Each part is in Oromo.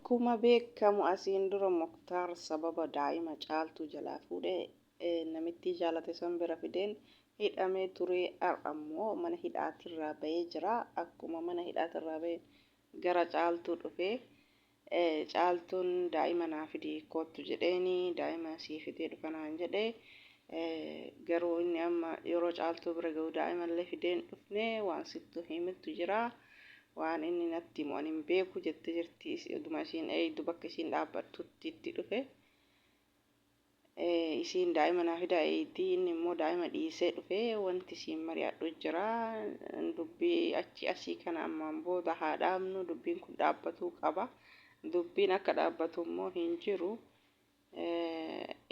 Akkuma beekamu asiin dura Muktaar sababa daa'ima caaltuu jalaa fuudhee namitti jaalate san bira fideen hidhamee ture. Ammoo mana hidhaatirraa bahee jira. Akkuma mana hidhaatirraa bahee gara caaltuu dhufee caaltuun daa'ima naa fidi kottu jedheeni daa'ima sii fidee dhufa naan jedhee garuu inni amma yeroo caaltuu bira gahu daa'imallee fideen dhufne waan sittu himittu jira. Waan inni natti himu ani hin beeku jettee jirti. Oduma isiin eeydu bakka isiin dhaabbattutti itti dhufe. Isiin daa'ima naa fida eeyti inni immoo daa'ima dhiisee dhufe wanti isiin mari'adhu jira. Dubbii achi asii kana ammaan booda haa dhaabnu dubbiin kun dhaabbatuu qaba. Dubbiin akka dhaabbatu immoo hin jiru.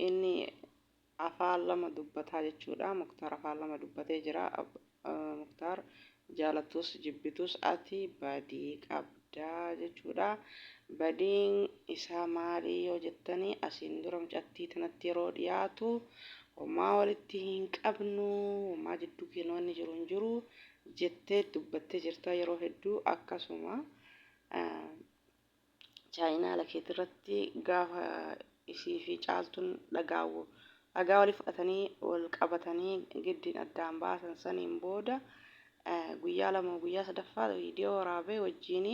Inni afaan lama dubbataa jechuudha. Muktaar afaan lama dubbatee jira. Muktaar jaalatus jibbitus ati badii qabdaa jechuudha. Badiin isaa maali yoo jettanii asiin dura mucattii tanatti yeroo dhiyaatu homaa walitti hin qabnu homaa jidduu keenya wanni jiru hin jiru jettee dubbattee jirta yeroo hedduu akkasuma chaayinaa lakeetirratti gaafa isii fi caaltuun dhagaa walii fudhatanii wal qabatanii giddiin addaan baasan saniin booda guyyaa lama guyyaa sadaffaa viidiyoo waraabee wajjin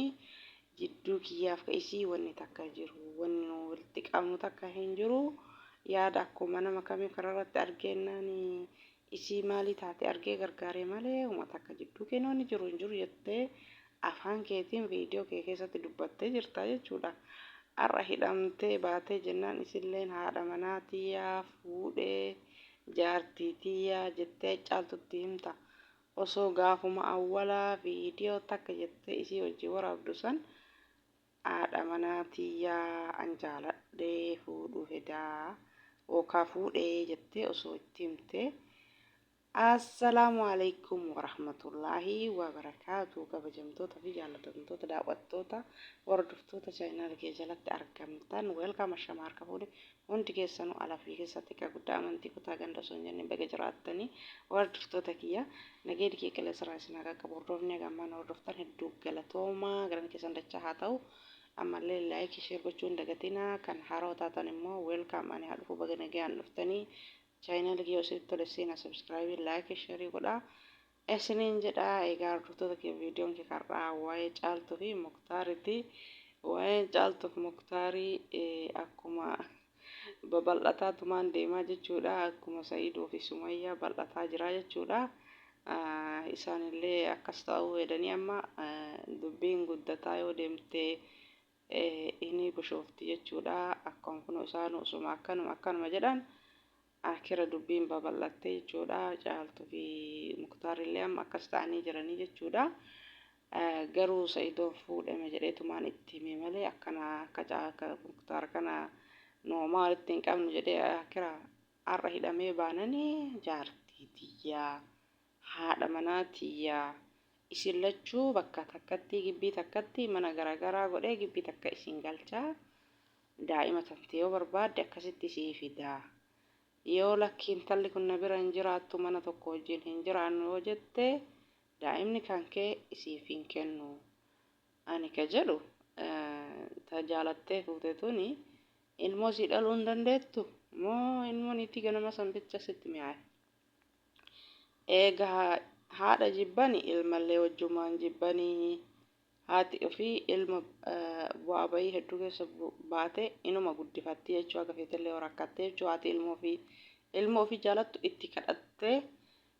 jidduu kiyyaaf isii wanni takka jiru wanni walitti qabnu takka hin jiru yaada akkuma nama kamii kararratti argeennan isii maalii taate argee gargaaree malee uma takka jidduu keenya wanni jiru hin jiru jettee afaan keetiin viidiyoo kee keessatti dubbattee jirta jechuudha. Har'a hidhamtee baatee jennaan isilleen haadha manaatiyyaa fuudhee jaartiitiyyaa jettee caaltutti himta. Osoo gaafuma awwalaa viidiyoo takka jettee isii wajjin waraabdu san haadha manaatiyyaa an jaaladhee fuudhuu fedaa yookaan fuudhee jettee osoo itti himte. Assalaamu alaykum warahmatullaahi wabarakaatu. Kabajamtoota fi jaallatamtoota daawwattoota hordoftoota chaayinaala kee jalatti argamtan welkam ashama harka fuudhe hundi keessanuu alaa fi keessatti akka guddaa amantii kutaa ganda osoo hin jenne baga jiraattanii hordoftoota kiyya nageenya kee qilleensa irraa isin haa qabu. Hordofni gammaan hordoftan hedduu galatoomaa garan keessan dachaa haa ta'u. Ammallee laayikii sheer gochuu hin dagatinaa. Kan haaroo taatan immoo welkam ani haa dhufu baga nagaan dhuftanii. Chaayinaala kee osoo itti seenaa subscribe laayikii sheerii godhaa. Isiniin jedhaa egaa hordoftoota kee viidiyoon kee karraa waa'ee caaltuu fi Muktaariiti. Waa'ee caaltuu fi Muktaarii akkuma babal'ataa tumaan deemaa jechuudha. Akkuma Sa'iiduu fi Sumayyaa bal'ataa jira jechuudha. Isaanillee akkas ta'uu hedanii amma dubbiin guddataa yoo deemte inni bushoofti jechuudha. Akkuma kun isaan osuma akkanuma jedhan akira dubbiin babal'attee jechuudha. Caaltuu fi Muktaarillee amma akkas ta'anii jiranii jechuudha. Garuu Sa'iidoon fuudhame jedhee tumaan itti hime malee akka Muktaar kana noomaa walitti hin qabnu jedhee akira har'a hidhamee baananii jaartiitiyyaa haadha manaatiyyaa isin lachuu bakka takkatti gibbii takkatti mana garaagaraa godhee gibbii takka isin galchaa daa'ima tantee yoo barbaadde akkasitti isii fidaa. Yoo lakkiin talli kun na bira hin jiraattu mana tokko wajjin hin jiraannu yoo jette daa'imni kan kee isiif hin kennu. Ani ka jedhu tajaalattee fuute tuni ilmoo si dhaluu hin dandeettu moo ilmoon itti ganama san bicha sitti mi'aaye. Egaa haadha jibbani ilmallee wajjumaan jibbanii haati ofii ilma bu'aa bahii hedduu keessa baate inuma guddifatti jechuudha. Akka feetellee rakkattee jechuudha. Haati ilmoo ofii jaalattu itti kadhattee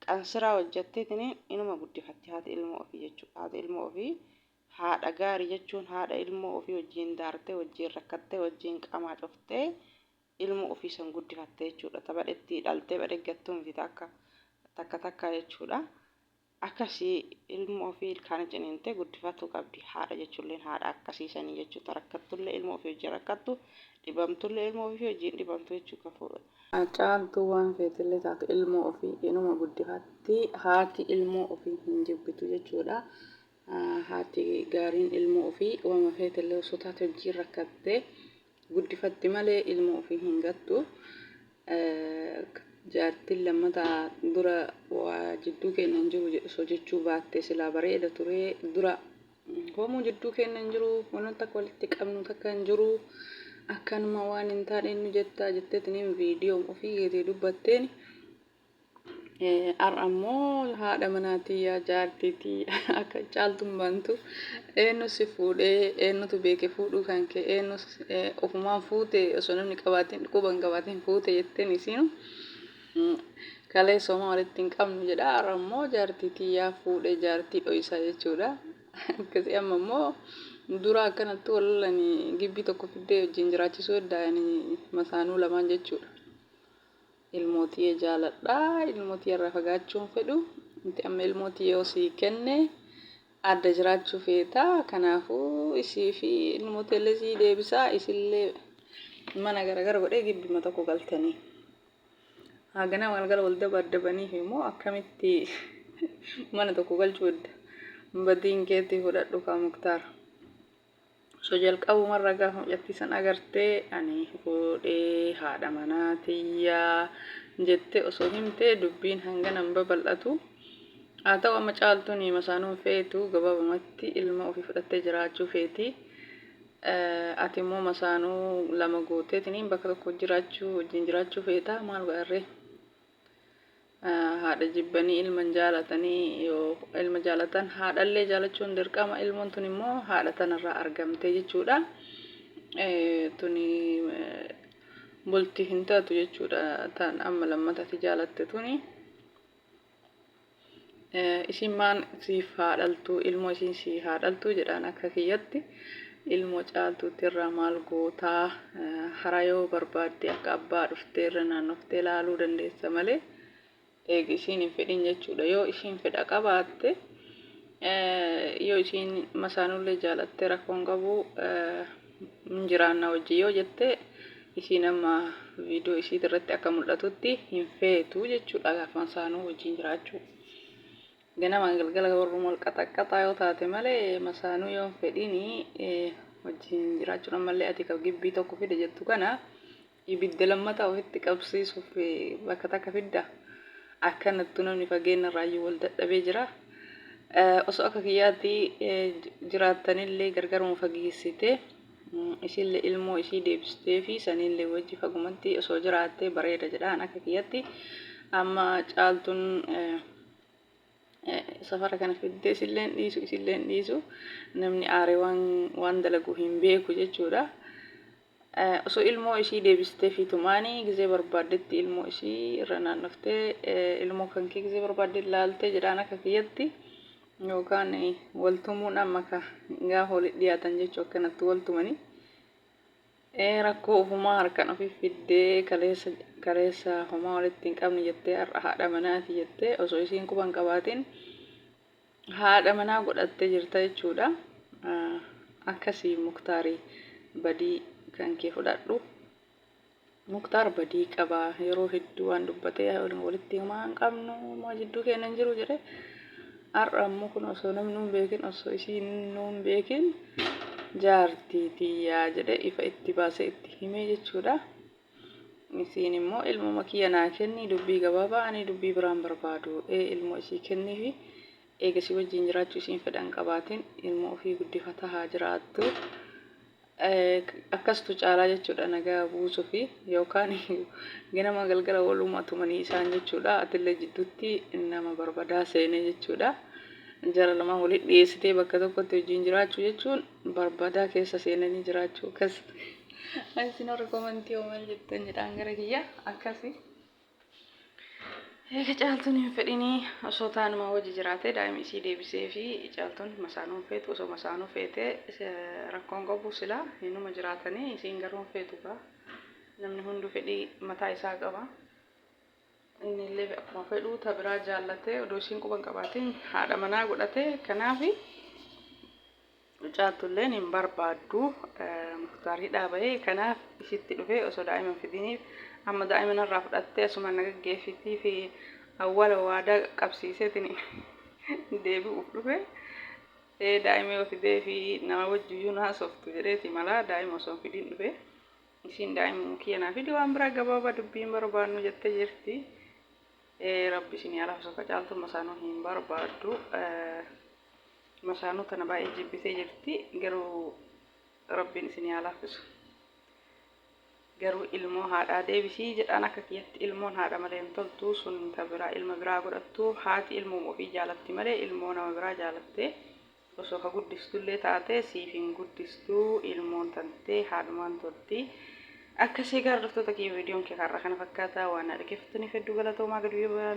qansiraa hojjettee inuma guddifatti haati ilmoo ofii jechuudha. Haati ilmoo ofii haadha gaarii jechuun haadha ilmoo ofii wajjin daartee wajjin rakkattee wajjin qamaa cuftee ilmoo ofii san guddifattee jechuudha. Taphadhetti dhaltee badheeggattuu miti takka jechuudha. Akkasii ilmoo ofii ilkaan ciniintee guddifatuu qabdi. Haadha jechuulleen haadha akkasiisanii jechuudha. Rakkattullee ilmoo ofii wajjin rakkattu dhibamtullee ilmoo ofii wajjin dhibamtu jechuudha. Caaltuu waan feetillee taatu ilmoo ofii inuma guddifatti. Haati ilmoo ofii hin jibbitu jechuudha. Haati gaariin ilmoo ofii waan feetillee osoo taate wajjin rakkattee guddifatti malee ilmoo ofii hin gattu. Jaartiin lammataa dura waa jidduu keenya hin jiru osoo jechuu baatte silaa bareeda ture dura hoomuu jidduu keenya hin jiru waan takka walitti qabnu takka hin jiru akkanuma waan hin taane nu jettaa jetteetiniin viidiyoo ofii keetii dubbatteen ammoo haadha manaatii yaa jaartiitii akka caaltuun bantu eenyu si fuudhee eenyutu beeke fuudhuu kan kee eenyu ofumaan fuute osoo namni qabaatiin quban qabaatiin fuute jetteen isiinu kalee sooma walitti hin qabnu jedha ammoo jaartiitii yaa fuudhee jaartii dho'isaa jechuudha akkasii amma immoo dura akkanatti wallalanii gibbii tokko fiddee wajjin jiraachisuu eddaa'anii masaanuu lamaan jechuudha. Ilmootii jaaladhaa ilmootii irraa fagaachuun fedhu inti amma ilmootii yoo sii kenne adda jiraachuu feeta kanaafuu isii fi ilmootii illee sii deebisaa isillee mana garagara godhee gibbima tokko galtanii hagana galgala wal dabaddabanii immoo akkamitti mana tokko galchuu edda badiin keetii fudhadhu kaa Muktaar so jalqabumarra gaafa mucattiisan agartee ani fuudhee haadha manaatiyyaa jette osoo himtee dubbiin hanganan babal'atu haa ta'u amma caaltuun masaanuun feetu gabaabumatti ilma ofii fudhattee jiraachuu feeti ati immoo masaanuu lama gooteetiniin bakka tokko wajjin jiraachuu feeta maal godharree haadha jibbanii ilman jaalatanii yoo ilma jaalatan haadhallee jaalachuun dirqama ilmoon tun immoo haadha tanarraa argamte jechuudha tuni bultii hin taatu jechuudha tan amma lammatatti jaalatte tuni isin maan siif haadhaltuu ilmoo isin si haadhaltuu jedhaan akka kiyyatti ilmoo caaltuutti irraa maal gootaa hara yoo barbaadde akka abbaa dhuftee irra naannoftee laaluu dandeessa malee eegi isiin hin fedhin jechuudha yoo isiin fedha qabaatte yoo isiin masaanullee jaalattee rakkoon qabu jiraanna wajji yoo jette isiin amma viidiyoo isiit irratti akka mul'atutti hin feetu jechuudha gaafa masaanuu wajjin jiraachuu ganama galgala warrum wal qaxaqqaxaa yoo taate malee masaanuu yoo fedhini wajjin jiraachuun ammallee ati ka gibbii tokko fide jettu kana ibidda lammataa ofitti qabsiisuuf bakka takka fidda akkanattu namni fageenya raayyuu wal dadhabee jira osoo akka kiyyaatti jiraattanillee gargaruma fageessite isillee ilmoo isii deebistee fi sanillee wajji fagumatti osoo jiraattee bareeda jedhaan akka kiyyaatti amma caaltuun safara kana fiddee isilleen dhiisu namni aaree waan dalagu hin beeku jechuudha. Osoo ilmoo ishii deebistee fi tumaanii gizee barbaaddetti ilmoo ishii irra naannoftee ilmoo kan kee gizee barbaadde laaltee jedhaan akka kiyyatti yookaan waltumuun amma ka gaafa walitti dhiyaatan jechuu akkanatti waltumanii rakkoo ofumaa harkaan ofii fiddee kaleessa homaa walitti hin qabne jettee haadha manaati jettee osoo isiin quban qabaatiin haadha manaa godhattee jirta jechuudha. Akkasii Muktaarii badii kan kee fudhadhu Muktaar badii qabaa yeroo hedduu waan dubbatee walitti himaa hin qabnu maa jidduu keenya hin jiru jedhe har'a ammoo kun osoo namni hin beekin osoo isiin hin beekin jaartiitiyyaa jedhe ifa itti baasee itti himee jechuudha. Isiin immoo ilmoo makiyya naa kenni dubbii gabaabaa ani dubbii biraan barbaadu ilmoo isii kenniifi eegasii wajjin jiraachuu isiin fedhan qabaatiin ilmoo ofii guddifataa haa jiraattu. Akkastu caalaa jechuudha nagaa buusuu fi yookaan ganama galgala walumaa tumanii isaan jechuudha atillee jidduutti nama barbadaa seenee jechuudha jara lama walitti dhiyeessitee bakka tokkotti wajjin jiraachuu jechuun barbadaa keessa seenanii jiraachuu akkas isin warra komantii oomal jettan jedhaan gara kiyya akkasi eega caaltuun hin fedhinii osoo taanuma wajji jiraatee daa'ima isii deebisee fi caaltuun masaanuun feetu osoo masaanuu feetee rakkoon qabu sila hinuma jiraatanii isiin garuun feetu gaa namni hundu fedhii mataa isaa qaba inni illee akkuma fedhuu ta biraa jaallatee odoo isiin quban qabaatiin haadha manaa godhatee kanaafi caaltuulleen hin barbaaddu Muktaarii dhaaba'ee kanaaf isitti dhufee osoo daa'ima fidiniif amma daa'ima narraa fudhattee asuma nagaggeeffitii fi awwala waadaa qabsiiseetiin deebi'uuf dhufe daa'ima yoo fidee fi nama wajjiyyuu naasoftu jedheeti malaa daa'ima osoo fidin dhufe isiin daa'ima kiyya naa fidi waan biraa gabaabaa dubbiin barbaadnu jettee jirti rabbi isin yaalaaf osoo caaltuu masaanuu hin barbaaddu Mashaanuu tana baay'ee jibbitee jirti garuu rabbiin isin haa laaffisu. Garuu ilmoo haadhaa deebisii jedhaan akka kiyyatti ilmoon haadha malee hin toltu sun biraa ilma biraa godhattu haati ilmoo ofii jaalatti malee ilmoo nama biraa jaalatte osoo ka guddistullee taate siif hin guddistuu ilmoon tantee haadhumaan tolti. Akkasii gaardoftoota kiyya viidiyoon kee har'a kana fakkaata waan dhaggeeffataniif hedduu galatoomaa gadi bu'ee